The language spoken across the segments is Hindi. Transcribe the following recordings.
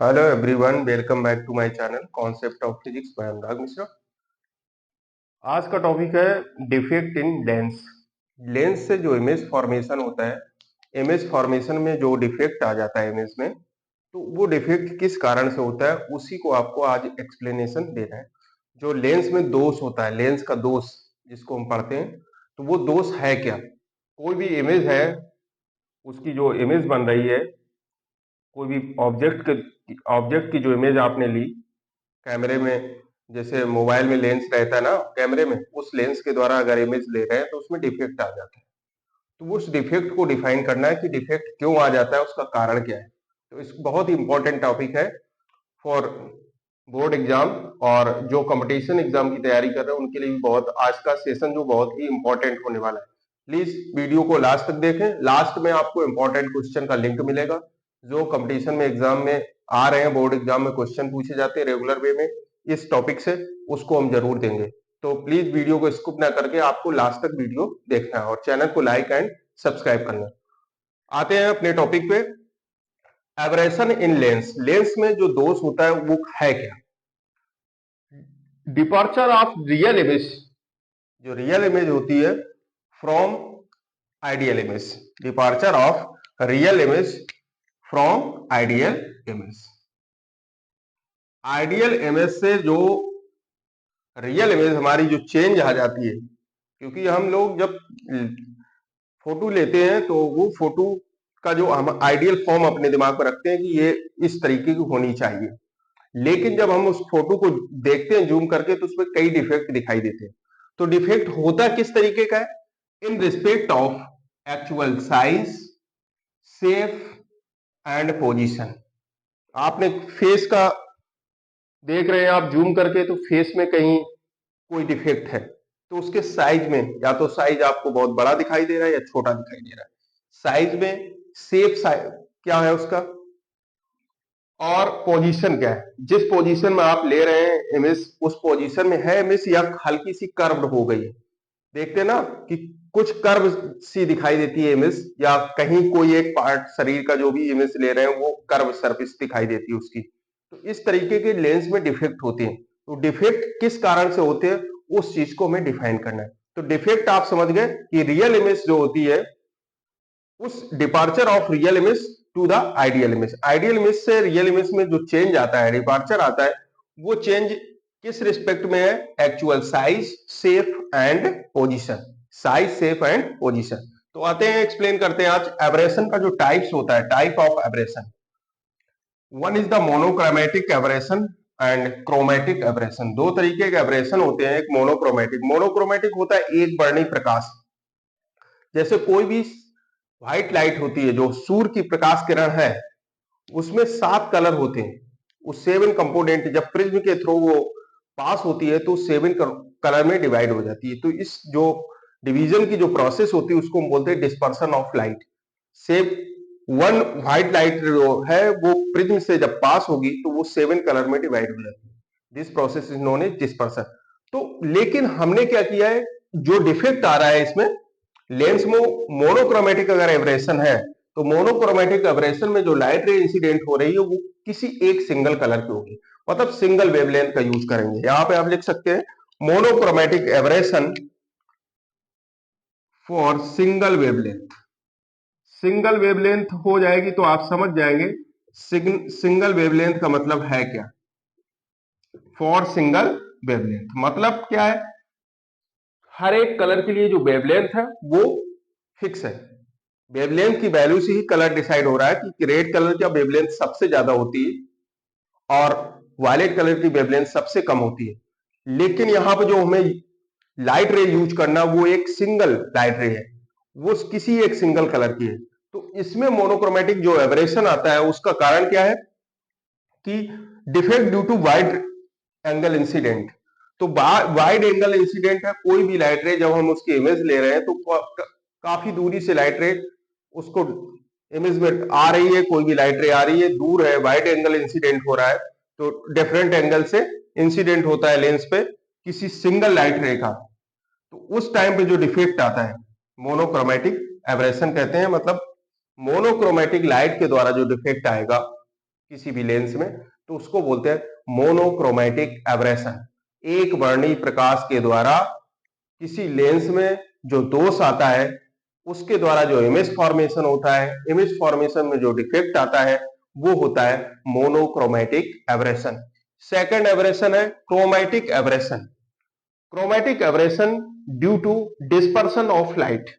Hello everyone, welcome back to my channel concept of physics by Anurag Mishra. आज का टॉपिक है डिफेक्ट इन लेंस। लेंस से जो इमेज फॉर्मेशन होता है, इमेज फॉर्मेशन में जो डिफेक्ट आ जाता है इमेज में, तो वो डिफेक्ट किस कारण से होता है उसी को आपको आज एक्सप्लेनेशन देना है। जो लेंस में दोष होता है, लेंस का दोष जिसको हम पढ़ते हैं, तो वो दोष है क्या। कोई भी इमेज है, उसकी जो इमेज बन रही है, कोई भी ऑब्जेक्ट की जो इमेज आपने ली कैमरे में, जैसे मोबाइल में लेंस रहता है ना कैमरे में, उस लेंस के द्वारा अगर इमेज ले रहे हैं तो उसमें डिफेक्ट आ जाता है। तो उस डिफेक्ट को डिफाइन करना है कि डिफेक्ट क्यों आ जाता है, उसका कारण क्या है। तो इस बहुत ही इंपॉर्टेंट टॉपिक है फॉर बोर्ड एग्जाम, और जो कंपटीशन एग्जाम की तैयारी कर रहे हैं उनके लिए भी बहुत, आज का सेशन जो बहुत ही इंपॉर्टेंट होने वाला है। प्लीज वीडियो को लास्ट तक देखें। लास्ट में आपको इंपॉर्टेंट क्वेश्चन का लिंक मिलेगा, जो कंपटीशन में एग्जाम में आ रहे हैं, बोर्ड एग्जाम में क्वेश्चन पूछे जाते हैं रेगुलर वे में इस टॉपिक से, उसको हम जरूर देंगे। तो प्लीज वीडियो को स्किप ना करके आपको लास्ट तक वीडियो देखना है और चैनल को लाइक एंड सब्सक्राइब करना। आते हैं अपने टॉपिक पे। एब्रेशन इन लेंस, लेंस में जो दोष होता है वो है क्या। डिपार्चर ऑफ रियल इमेज, जो रियल इमेज होती है from ideal image, departure of real image from ideal image. Ideal image से जो रियल इमेज हमारी जो चेंज आ जाती है, क्योंकि हम लोग जब फोटो लेते हैं तो वो फोटो का जो हम आइडियल फॉर्म अपने दिमाग में रखते हैं कि ये इस तरीके की होनी चाहिए, लेकिन जब हम उस फोटो को देखते हैं जूम करके तो उसमें कई डिफेक्ट दिखाई देते हैं। तो डिफेक्ट होता किस तरीके का है, in respect of actual size, shape and position. आपने फेस का देख रहे हैं आप जूम करके, तो फेस में कहीं कोई डिफेक्ट है तो उसके साइज में, या तो साइज आपको बहुत बड़ा दिखाई दे रहा है या छोटा दिखाई दे रहा है, साइज में, शेप साइज क्या है उसका, और पोजीशन क्या है, जिस पोजीशन में आप ले रहे हैं इमेज उस पोजीशन में है इमेज या हल्की सी कर्व्ड हो गई है। देखते हैं ना कि कुछ कर्व सी दिखाई देती है इमेज, या कहीं कोई एक पार्ट शरीर का जो भी इमेज ले रहे हैं वो कर्व सरफेस दिखाई देती है उसकी। तो इस तरीके के लेंस में डिफेक्ट होते हैं। तो डिफेक्ट किस कारण से होते हैं उस चीज को हमें डिफाइन करना है। तो डिफेक्ट आप समझ गए कि रियल इमेज जो होती है, उस departure of real image to the ideal image, ideal image से रियल इमेज में जो चेंज आता है, डिपार्चर आता है, वो चेंज किस रिस्पेक्ट में है, actual size, shape and position, size, shape and position. तो आते हैं एक्सप्लेन करते हैं आज एब्रेशन का जो टाइप्स होता है, type of aberration. One is the monochromatic aberration and chromatic aberration. दो तरीके के एब्रेशन होते हैं, एक मोनोक्रोमेटिक, मोनोक्रोमेटिक होता है एक वर्णी प्रकाश। जैसे कोई भी व्हाइट लाइट होती है जो सूर्य की प्रकाश किरण है, उसमें 7 कलर होते हैं, उस 7 कंपोनेंट जब प्रिज्म के थ्रू वो पास होती है तो 7 कलर में डिवाइड हो जाती है। तो इस जो डिवीजन की जो प्रोसेस होती है उसको हम बोलते हैं dispersion of light. Same one white light जो है वो प्रिज्म से जब पास होगी तो वो 7 कलर में डिवाइड हो जाती है। This process is known as dispersion. तो लेकिन हमने क्या किया है, जो डिफेक्ट आ रहा है इसमें लेंस में, मोनोक्रोमेटिक अगर एब्रेशन है तो मोनोक्रोमेटिक एब्रेशन में जो लाइट रे इंसिडेंट हो रही है वो किसी एक सिंगल कलर की होगी, मतलब सिंगल वेवलेंथ का यूज करेंगे। यहां पे आप लिख सकते हैं monochromatic aberration for single wavelength. Single wavelength हो जाएगी तो आप समझ जाएंगे सिंगल वेवलेंथ का मतलब है क्या। फॉर सिंगल वेवलेंथ मतलब क्या है, हर एक कलर के लिए जो वेवलेंथ है वो फिक्स है। वेवलेंथ की वैल्यू से ही कलर डिसाइड हो रहा है कि रेड कलर की वेवलेंथ सबसे ज्यादा होती है और वायलेट कलर की वेवलेंथ सबसे कम होती है। लेकिन यहां पर जो हमें लाइट रे यूज करना, वो एक सिंगल लाइट रे है, वो किसी एक सिंगल कलर की है। तो इसमें मोनोक्रोमेटिक जो एब्रेशन आता है उसका कारण क्या है कि defect due to wide angle incident. तो वाइड एंगल इंसिडेंट है, कोई भी लाइट रे जब हम उसकी इमेज ले रहे हैं तो काफी दूरी से लाइट रे उसको इमेज में आ रही है, कोई भी लाइट रे आ रही है, दूर है, वाइड एंगल इंसिडेंट हो रहा है, तो डिफरेंट एंगल से इंसिडेंट होता है लेंस पे किसी सिंगल लाइट रे का। तो उस टाइम पे जो डिफेक्ट आता है मोनोक्रोमेटिक एब्रेशन कहते हैं। मतलब मोनोक्रोमेटिक लाइट के द्वारा जो डिफेक्ट आएगा किसी भी लेंस में, तो उसको बोलते हैं मोनोक्रोमेटिक एब्रेशन। एक वर्णी प्रकाश के द्वारा किसी लेंस में जो दोष आता है उसके द्वारा जो इमेज फॉर्मेशन होता है, इमेज फॉर्मेशन में जो डिफेक्ट आता है वो होता है मोनोक्रोमेटिक एब्रेशन। सेकंड एब्रेशन है chromatic aberration. Chromatic aberration due to dispersion of light.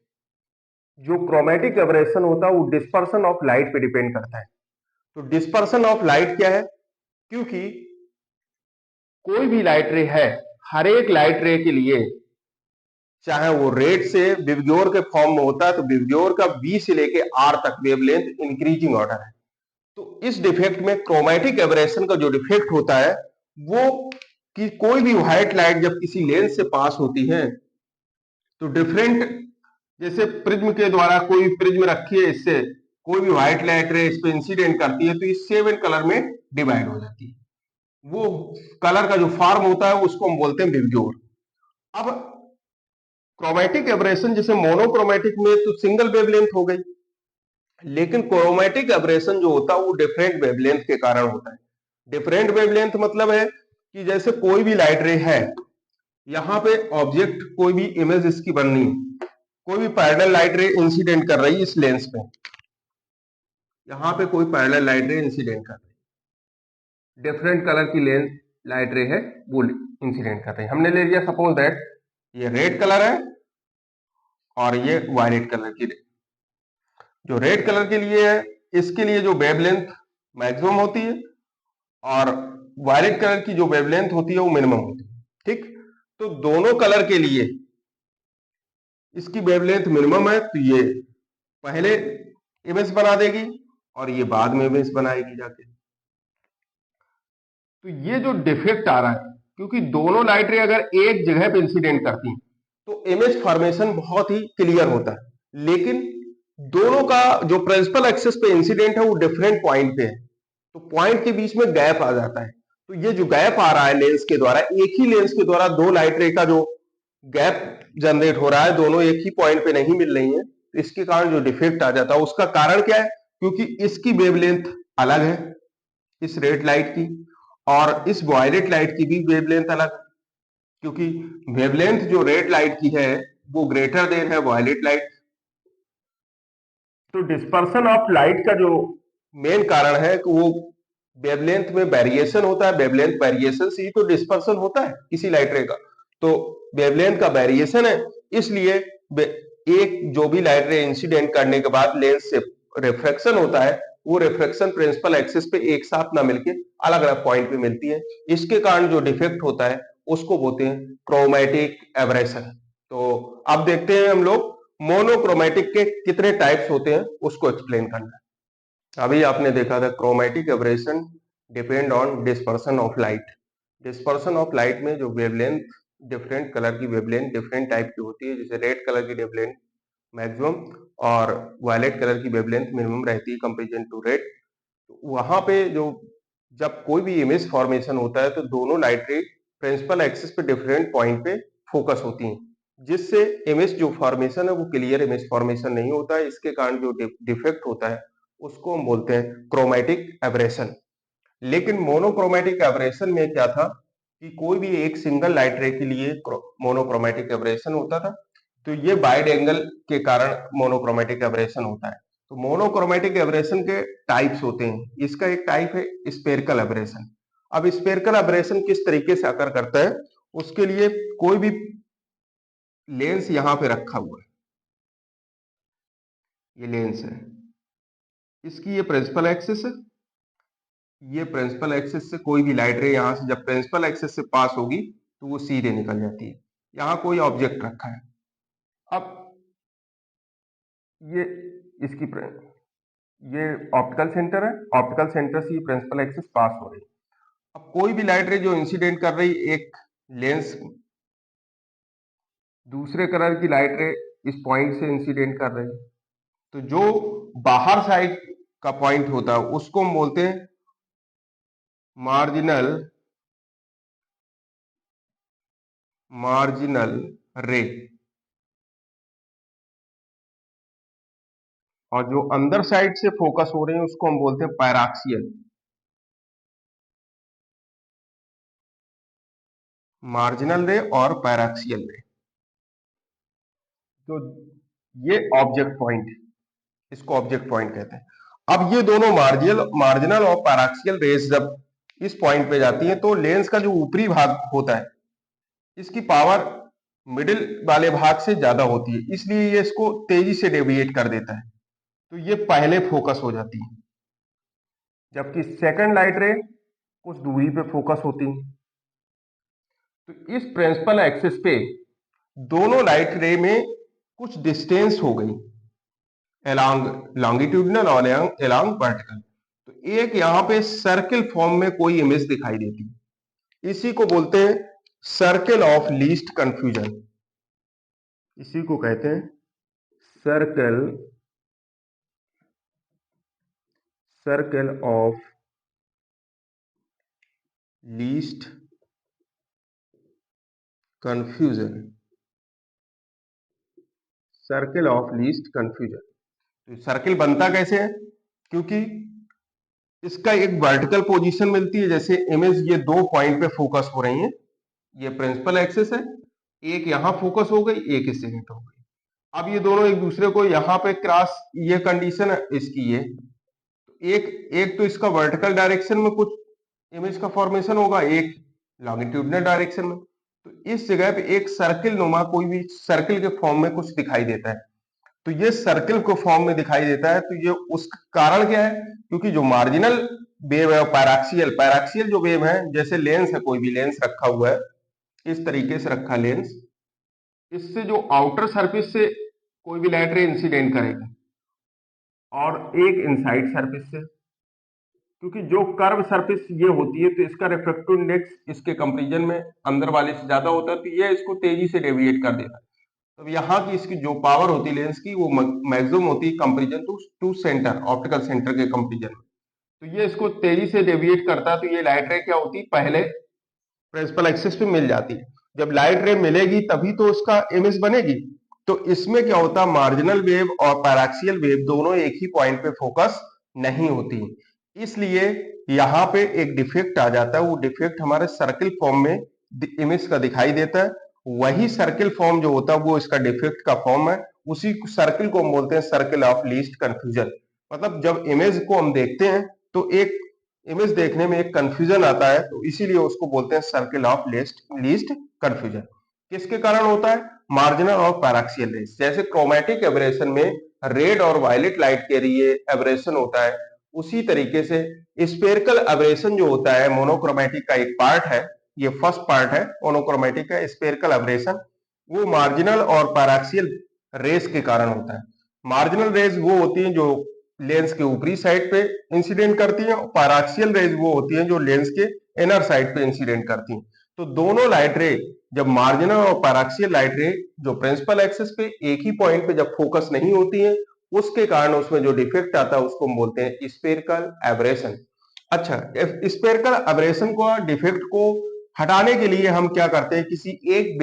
जो क्रोमैटिक एब्रेशन होता है वो डिस्पर्सन ऑफ लाइट पे डिपेंड करता है। तो डिस्पर्सन ऑफ लाइट क्या है? क्योंकि कोई भी लाइट रे है, हर एक लाइट रे के लिए, चाहे वो रेड से विबग्योर के फॉर्म में होता है, तो विबग्योर का बी से लेके आर तक वेवलेंथ इंक्रीजिंग ऑर्डर है। तो इस डिफेक्ट में क्रोमैटिक एब्रेशन का जो डिफेक्ट होता है वो कि कोई भी व्हाइट लाइट जब किसी लेंस से पास होती है तो डिफरेंट, जैसे प्रिज्म के द्वारा कोई प्रिज्म रखी है, इससे कोई भी व्हाइट लाइट रे इस पे इंसिडेंट करती है तो ये 7 कलर में डिवाइड हो जाती है। वो कलर का जो फॉर्म होता है उसको हम बोलते हैं विबग्योर। अब क्रोमैटिक एब्रेशन जैसे मोनोक्रोमैटिक में तो सिंगल वेवलेंथ हो गई, लेकिन क्रोमैटिक एब्रेशन जो होता है वो डिफरेंट वेवलेंथ के कारण होता है। डिफरेंट वेवलेंथ मतलब है कि जैसे कोई भी लाइट रे है, यहाँ पे ऑब्जेक्ट कोई भी इमेज इसकी बननी है, कोई भी पैरेलल लाइट रे इंसिडेंट कर रही है इस लेंस पे, यहाँ पे कोई पैरेलल लाइट रे इंसिडेंट कर रही है, डिफरेंट कलर की लेंस लाइट रे है वो इंसिडेंट कर रही है। हमने ले लिया सपोज दैट ये रेड कलर है और ये वायलेट कलर की। जो रेड कलर के लिए है इसके लिए जो वेवलेंथ मैक्सिमम होती है और वायलेट कलर की जो वेवलेंथ होती है वो मिनिमम होती है। ठीक, तो दोनों कलर के लिए इसकी वेवलेंथ मिनिमम है, तो ये पहले इमेज बना देगी और ये बाद में इमेज बनाएगी जाके। तो ये जो डिफेक्ट आ रहा है, क्योंकि दोनों लाइट रे अगर एक जगह पे इंसिडेंट करती हैं तो इमेज फॉर्मेशन बहुत ही क्लियर होता है, लेकिन दोनों का जो प्रिंसिपल एक्सिस पे इंसिडेंट है वो डिफरेंट पॉइंट पे है, तो पॉइंट के बीच में गैप आ जाता है। तो ये जो गैप आ रहा है लेंस के द्वारा, एक ही लेंस के द्वारा दो लाइट रे का जो गैप जनरेट हो रहा है, दोनों एक ही पॉइंट पे नहीं मिल रही है, तो इसके कारण जो डिफेक्ट आ जाता है उसका कारण क्या है? क्योंकि इसकी वेवलेंथ अलग है इस रेड लाइट की और इस वायलेट लाइट की भी वेवलेंथ अलग, क्योंकि वेवलेंथ जो रेड लाइट की है वो ग्रेटर देन है वायलेट लाइट। तो डिस्पर्सन ऑफ लाइट का जो मेन कारण है कि वो वेवलेंथ में वेरिएशन होता है, वेवलेंथ वेरिएशन से ही तो डिस्पर्सन होता है किसी लाइट रे का। तो वेवलेंथ का वेरिएशन है, इसलिए एक जो भी लाइट रे इंसिडेंट करने के बाद लेंस से रिफ्रैक्शन होता है, वो रिफ्रैक्शन प्रिंसिपल एक्सिस पे एक साथ ना मिलके अलग अलग पॉइंट पे मिलती है। इसके कारण जो डिफेक्ट होता है उसको बोलते हैं क्रोमैटिक एब्रेशन। तो अब देखते हैं हम लोग मोनोक्रोमैटिक के कितने टाइप्स होते हैं उसको एक्सप्लेन करना है। अभी आपने देखा था chromatic aberration depend on dispersion of light. Dispersion of light में जो वेवलेंथ, डिफरेंट कलर की वेवलेंथ डिफरेंट टाइप की होती है, जैसे रेड कलर की वेवलेंथ मैक्सिमम और वायलेट कलर की वेवलेंथ मिनिमम रहती है कंपेरिजन टू रेड। वहां पे जो जब कोई भी इमेज फॉर्मेशन होता है तो दोनों लाइट रे प्रिंसिपल एक्सिस पे डिफरेंट पॉइंट पे फोकस होती हैं, जिससे इमेज जो फॉर्मेशन है वो क्लियर इमेज फॉर्मेशन नहीं होता है। इसके कारण जो डिफेक्ट होता है उसको हम बोलते हैं क्रोमैटिक एब्रेशन। लेकिन मोनोक्रोमैटिक एब्रेशन में क्या था कि कोई भी एक सिंगल लाइट रे के लिए मोनोक्रोमैटिक एब्रेशन होता था, तो ये वाइड एंगल के कारण मोनोक्रोमैटिक एब्रेशन होता है। तो मोनोक्रोमैटिक एब्रेशन के टाइप्स होते हैं, इसका एक टाइप है स्पेरिकल एब्रेशन। अब स्पेरिकल एब्रेशन किस तरीके से अकर करता है, उसके लिए कोई भी लेंस यहां पे रखा हुआ है, ये लेंस है, इसकी ये प्रिंसिपल एक्सिस है, ये प्रिंसिपल एक्सिस से कोई भी लाइट रे यहां से जब प्रिंसिपल एक्सिस से पास होगी तो वो सीधे निकल जाती है। यहां कोई ऑब्जेक्ट रखा है, अब ये इसकी ये ऑप्टिकल सेंटर है, ऑप्टिकल सेंटर से ये प्रिंसिपल एक्सिस पास हो रही है। अब कोई भी लाइट रे जो इंसिडेंट कर रही, एक लेंस दूसरे कलर की लाइट रे इस पॉइंट से इंसिडेंट कर रही है, तो जो बाहर साइड का पॉइंट होता है उसको हम बोलते हैं मार्जिनल मार्जिनल रे, और जो अंदर साइड से फोकस हो रहे हैं उसको हम बोलते हैं पैराक्सियल। मार्जिनल रे और पैराक्सियल रे। तो ये ऑब्जेक्ट पॉइंट, इसको ऑब्जेक्ट पॉइंट कहते हैं। अब ये दोनों मार्जिनल और पैराक्सियल रेज जब इस पॉइंट पे जाती हैं तो लेंस का जो ऊपरी भाग होता है इसकी पावर मिडिल वाले भाग से ज्यादा होती है, इसलिए ये इसको तेजी से डेविएट कर देता है, तो ये पहले फोकस हो जाती है। जबकि सेकंड लाइट रे कुछ दूरी पे फोकस होती है। तो इस प्रिंसिपल एक्सिस पे दोनों लाइट रे में कुछ डिस्टेंस हो गई, एलॉन्ग लॉन्गिट्यूडनल और एलॉन्ग वर्टिकल। तो एक यहां पे सर्किल फॉर्म में कोई इमेज दिखाई देती है, इसी को बोलते हैं सर्किल ऑफ लीस्ट कंफ्यूजन। इसी को कहते हैं circle of least confusion. Circle of least confusion. तो सर्किल बनता कैसे है? क्योंकि इसका एक वर्टिकल पोजीशन मिलती है, जैसे इमेज ये दो पॉइंट पे फोकस हो रही है, ये प्रिंसिपल एक्सिस है, एक यहां फोकस हो गई, एक इससे हिट हो गई। अब ये दोनों एक दूसरे को यहां पे क्रॉस, ये कंडीशन है इसकी, ये एक तो इसका वर्टिकल डायरेक्शन में कुछ इमेज का फॉर्मेशन होगा, एक लॉन्गिट्यूडनल डायरेक्शन में। तो इस जगह पे एक सर्किल नुमा कोई भी सर्किल के फॉर्म में कुछ दिखाई देता है। तो ये सर्किल को फॉर्म में दिखाई देता है, तो ये उसका कारण क्या है? क्योंकि जो मार्जिनल वेव है और पैराक्सियल जो वेव है, जैसे लेंस है, कोई भी लेंस रखा हुआ है, इस तरीके से रखा लेंस, इससे जो आउटर सरफेस से कोई भी लाइट रे इंसिडेंट करेगी और एक इनसाइड सरफेस से, क्योंकि जो कर्व सरफेस ये होती है तो इसका रिफ्रैक्टिव इंडेक्स इसके कंपैरिजन में अंदर वाले से ज्यादा होता है, तो ये इसको तेजी से डेविएट कर देता है। तो यहाँ की इसकी जो पावर होती है लेंस की, वो मैक्सिमम होती है comparison to centre, optical centre के कंपैरिजन में। तो ये इसको तेजी से डेविएट करता है, तो ये लाइट रे क्या होती है, पहले प्रिंसिपल एक्सिस पे मिल जाती है। जब लाइट रे मिलेगी तभी तो उसका इमेज बनेगी। तो इसमें क्या होता है, मार्जिनल वेव और पैराक्सियल वेव दोनों एक ही पॉइंट पे फोकस नहीं होती, इसलिए यहाँ पे एक डिफेक्ट आ जाता है। वो डिफेक्ट हमारे सर्किल फॉर्म में इमेज का दिखाई देता है। वही सर्किल फॉर्म जो होता है वो इसका डिफेक्ट का फॉर्म है। उसी सर्किल को हम बोलते हैं सर्किल ऑफ लीस्ट कंफ्यूजन। मतलब जब इमेज को हम देखते हैं तो एक इमेज देखने में एक कंफ्यूजन आता है, तो इसीलिए उसको बोलते हैं सर्किल ऑफ लीस्ट कंफ्यूजन। किसके कारण होता है? मार्जिनल और पैराक्सियल रेज। जैसे क्रोमैटिक एब्रेशन में रेड और वायलेट लाइट के लिए एब्रेशन होता है, उसी तरीके से स्पेरिकल एब्रेशन जो होता है, मोनोक्रोमैटिक का एक पार्ट है, ये फर्स्ट पार्ट है मोनोक्रोमैटिक का, स्पेरिकल एब्रेशन, वो मार्जिनल और पैराक्सियल रेज के कारण होता है। मार्जिनल रेज वो होती हैं जो लेंस के ऊपरी साइड पे इंसिडेंट करती हैं, और पैराक्सियल रेज वो होती हैं जो लेंस के इनर साइड पे इंसिडेंट करती हैं। तो दोनों लाइट रे, जब मार्जिनल और पैराक्सियल लाइट रे जो प्रिंसिपल एक्सिस पे एक ही पॉइंट पे जब फोकस नहीं होती है, उसके कारण उसमें जो डिफेक्ट आता है उसको हम बोलते हैं स्पेरिकल एब्रेशन। अच्छा, स्पेरिकल एब्रेशन को, डिफेक्ट को हटाने के लिए हम क्या करते हैं, किसी एक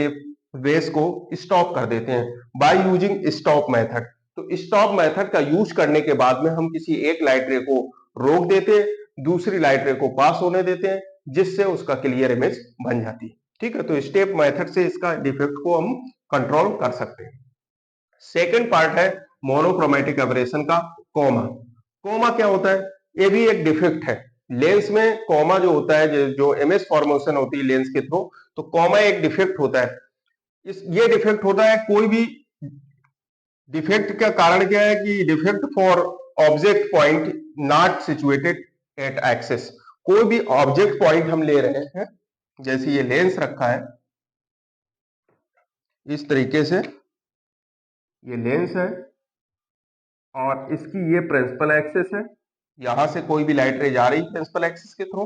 बेस को स्टॉप कर देते हैं बाय यूजिंग स्टॉप मेथड। तो स्टॉप मेथड का यूज करने के बाद में हम किसी एक लाइट रे को रोक देते हैं, दूसरी लाइट रे को पास होने देते हैं, जिससे उसका क्लियर इमेज बन जाती है। ठीक है, तो स्टेप मेथड से इसका डिफेक्ट को हम कंट्रोल कर सकते हैं। सेकंड पार्ट है मोनोक्रोमैटिक एब्रेशन का, कोमा। कोमा क्या होता है? ये भी एक डिफेक्ट है लेंस में। कोमा जो होता है, जो इमेज फॉर्मेशन होती है लेंस के थ्रू, तो कोमा एक डिफेक्ट होता है। ये डिफेक्ट होता है, कोई भी डिफेक्ट का कारण क्या है कि defect for object point not situated at axis. कोई भी ऑब्जेक्ट पॉइंट हम ले रहे हैं, जैसे ये लेंस रखा है इस तरीके से, ये लेंस है और इसकी ये प्रिंसिपल एक्सिस है, यहां से कोई भी लाइट रे जा रही है प्रिंसिपल एक्सिस के थ्रू।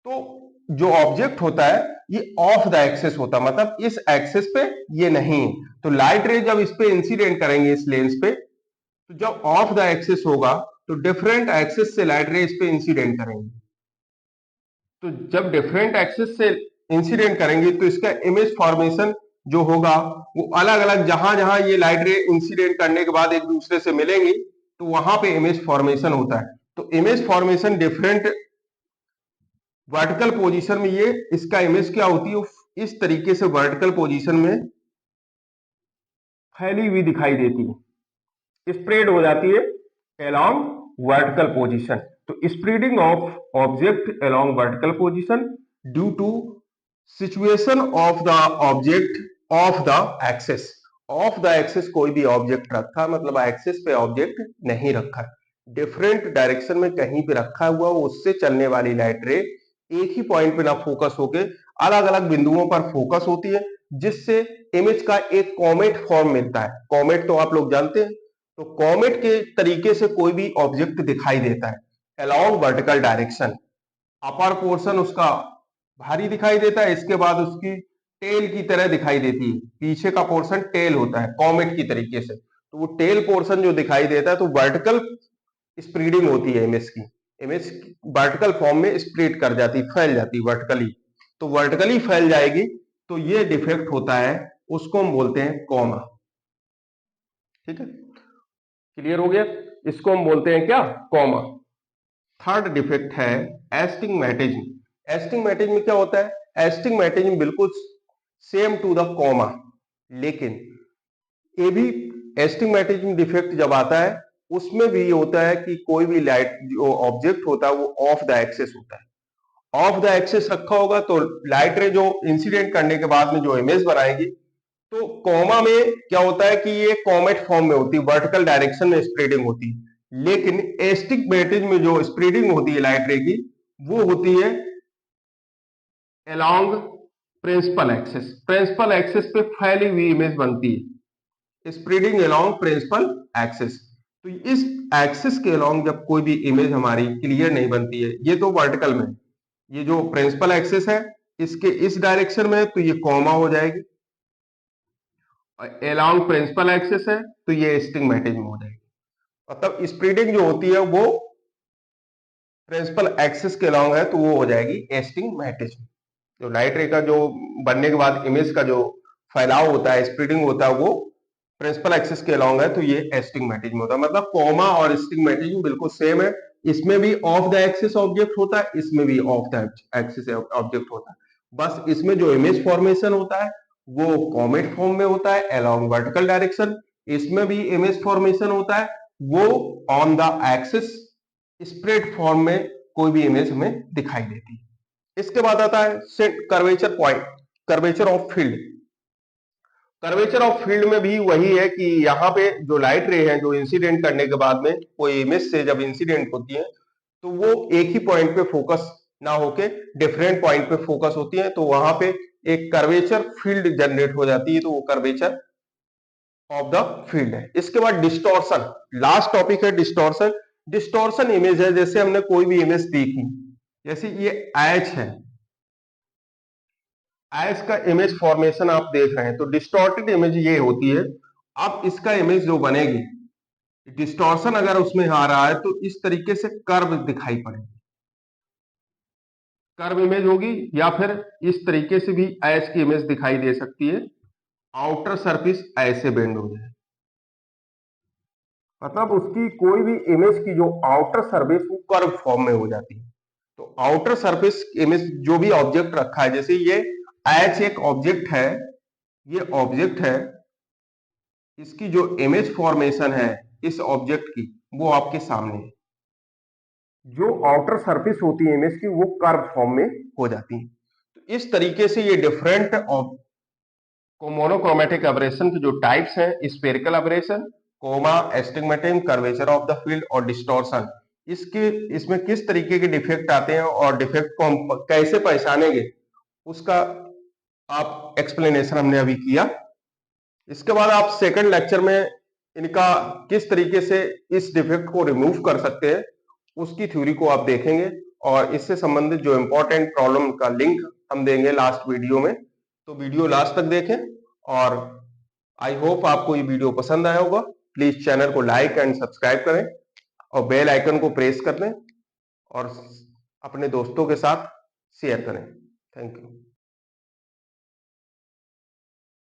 तो जो ऑब्जेक्ट होता है ये ऑफ द एक्सिस होता है, मतलब इस एक्सिस पे ये नहीं। तो लाइट रे जब इस पे इंसिडेंट करेंगे इस लेंस पे, तो जब ऑफ द एक्सिस होगा तो डिफरेंट एक्सिस से लाइट रे इस पे इंसिडेंट करेंगे। तो जब डिफरेंट एक्सिस से इंसिडेंट करेंगे तो इसका इमेज फॉर्मेशन जो होगा वो अलग अलग, जहां जहां ये लाइट रे इंसिडेंट करने के बाद एक दूसरे से मिलेंगी तो वहां पे इमेज फॉर्मेशन होता है। तो image formation different vertical position में, ये इसका इमेज क्या होती है, इस तरीके से वर्टिकल पोजीशन में फैली हुई दिखाई देती है, स्प्रेड हो जाती है along vertical position. तो spreading of object along vertical position due to situation of the object of the axis. Of the axis कोई भी ऑब्जेक्ट रखा मतलब एक्सिस पे ऑब्जेक्ट नहीं रखा, डिफरेंट डायरेक्शन में कहीं पे रखा हुआ, उससे चलने वाली लाइट रे एक ही पॉइंट पे ना फोकस होके अलग अलग बिंदुओं पर फोकस होती है, जिससे इमेज का एक कॉमेट फॉर्म मिलता है। कॉमेट तो आप लोग जानते हैं, तो कॉमेट के तरीके से कोई भी ऑब्जेक्ट दिखाई देता है along vertical direction. Upper portion उसका भारी दिखाई देता है, इसके बाद उसकी टेल की तरह दिखाई देती है, पीछे का पोर्शन टेल होता है कॉमेट की तरीके से, तो वो टेल पोर्शन जो दिखाई देता है तो वर्टिकल स्प्रेडिंग होती है इमेज की, इमेज वर्टिकल फॉर्म में स्प्रेड कर जाती, फैल जाती वर्टिकली, तो वर्टिकली फैल जाएगी, तो ये डिफेक्ट होता है, उसको हम बोलते हैं कॉमा। ठीक है, क्लियर हो गया, इसको हम बोलते हैं क्या, कॉमा। थर्ड डिफेक्ट है एस्टिग्मेटिज्म। एस्टिग्मेटिज्म क्या होता है, एस्टिग्मेटिज्म बिल्कुल सेम टू द कॉमा, लेकिन ये भी एस्टिग्मेटिज्म डिफेक्ट जब आता है उसमें भी होता है कि कोई भी लाइट जो ऑब्जेक्ट होता है वो ऑफ द एक्सिस होता है, ऑफ द एक्सिस रखा होगा तो लाइट रे जो इंसिडेंट करने के बाद में जो इमेज बनाएगी, तो कॉमा में क्या होता है कि ये कॉमेट फॉर्म में होती है, वर्टिकल डायरेक्शन में स्प्रेडिंग होती है, लेकिन एस्टिग्मेटिज्म में जो स्प्रेडिंग होती है लाइट रे की वो होती है along principal axis, principal axis पे फैली हुई इमेज बनती है, स्प्रेडिंग अलोंग प्रिंसिपल एक्सिस। तो इस एक्सिस के अलोंग जब कोई भी इमेज हमारी क्लियर नहीं बनती है, ये तो वर्टिकल में, ये जो प्रिंसिपल एक्सिस है इसके इस डायरेक्शन में तो ये कॉमा हो जाएगी, अलोंग प्रिंसिपल एक्सिस है तो ये एस्टिग्मेटिज्म हो जाएगी। मतलब स्प्रेडिंग जो होती है वो प्रिंसिपल एक्सिस के अलोंग है तो वो हो जाएगी एस्टिग्मेटिज्म। जो लाइट रे का जो बनने के बाद इमेज का जो फैलाव होता है, स्प्रेडिंग होता है, वो प्रिंसिपल एक्सिस के अलोंग है तो ये एस्टिग्मेटिज्म होता है। मतलब कॉमा और एस्टिग्मेटिज्म बिल्कुल सेम है, इसमें भी ऑफ द एक्सिस ऑब्जेक्ट होता है, इसमें भी ऑफ द एक्सिस ऑब्जेक्ट होता है, बस इसमें जो इमेज फॉर्मेशन होता है वो कॉमेट फॉर्म में होता है अलोंग वर्टिकल डायरेक्शन, इसमें भी इमेज फॉर्मेशन होता है वो on the axis spread form में कोई भी इमेज हमें दिखाई देती है। इसके बाद आता है set curvature point, curvature of field. Curvature of field में भी वही है कि यहाँ पे जो लाइट रे है जो इंसिडेंट करने के बाद में कोई इमेज से जब इंसिडेंट होती है तो वो एक ही पॉइंट पे फोकस ना होके डिफरेंट पॉइंट पे फोकस होती है, तो वहां पे एक कर्वेचर फील्ड जनरेट हो जाती है, तो वो कर्वेचर ऑफ द फील्ड है। इसके बाद डिस्टॉर्शन, लास्ट टॉपिक है डिस्टॉर्शन। डिस्टॉर्शन इमेज है, जैसे हमने कोई भी इमेज देखी, जैसे ये एच है, एच का इमेज फॉर्मेशन आप देख रहे हैं, तो डिस्टॉर्टेड इमेज ये होती है। अब इसका इमेज जो बनेगी, डिस्टॉर्शन अगर उसमें आ रहा है तो इस तरीके से कर्व दिखाई पड़ेगी, कर्व इमेज होगी, या फिर इस तरीके से भी एच की इमेज दिखाई दे सकती है, आउटर सरफेस ऐसे बेंड हो जाए, मतलब उसकी कोई भी इमेज की जो आउटर सरफेस वो कर्व फॉर्म में हो जाती है। तो आउटर सरफेस इमेज जो भी ऑब्जेक्ट रखा है, जैसे ये एच एक ऑब्जेक्ट है, ये ऑब्जेक्ट है, इसकी जो इमेज फॉर्मेशन है इस ऑब्जेक्ट की वो आपके सामने है, जो आउटर सरफेस होती है इमेज की वो कर्व फॉर्म में हो जाती है। तो इस तरीके से ये डिफरेंट मोनोक्रोमेटिक एब्रेशन के जो टाइप्स हैं, spherical aberration, coma, astigmatism, curvature of the field और डिस्टॉर्शन, इसमें किस तरीके के डिफेक्ट आते हैं और डिफेक्ट को हम कैसे पहचानेंगे उसका आप एक्सप्लेनेशन हमने अभी किया। इसके बाद आप सेकंड लेक्चर में इनका किस तरीके से इस डिफेक्ट को रिमूव कर सकते हैं उसकी थ्योरी को आप देखेंगे, और इससे संबंधित जो इंपॉर्टेंट प्रॉब्लम का लिंक हम देंगे लास्ट वीडियो में, तो वीडियो लास्ट तक देखें। और आई होप आपको ये वीडियो पसंद आया होगा। प्लीज चैनल को लाइक एंड सब्सक्राइब करें और बेल आइकन को प्रेस कर दें और अपने दोस्तों के साथ शेयर करें। Thank you.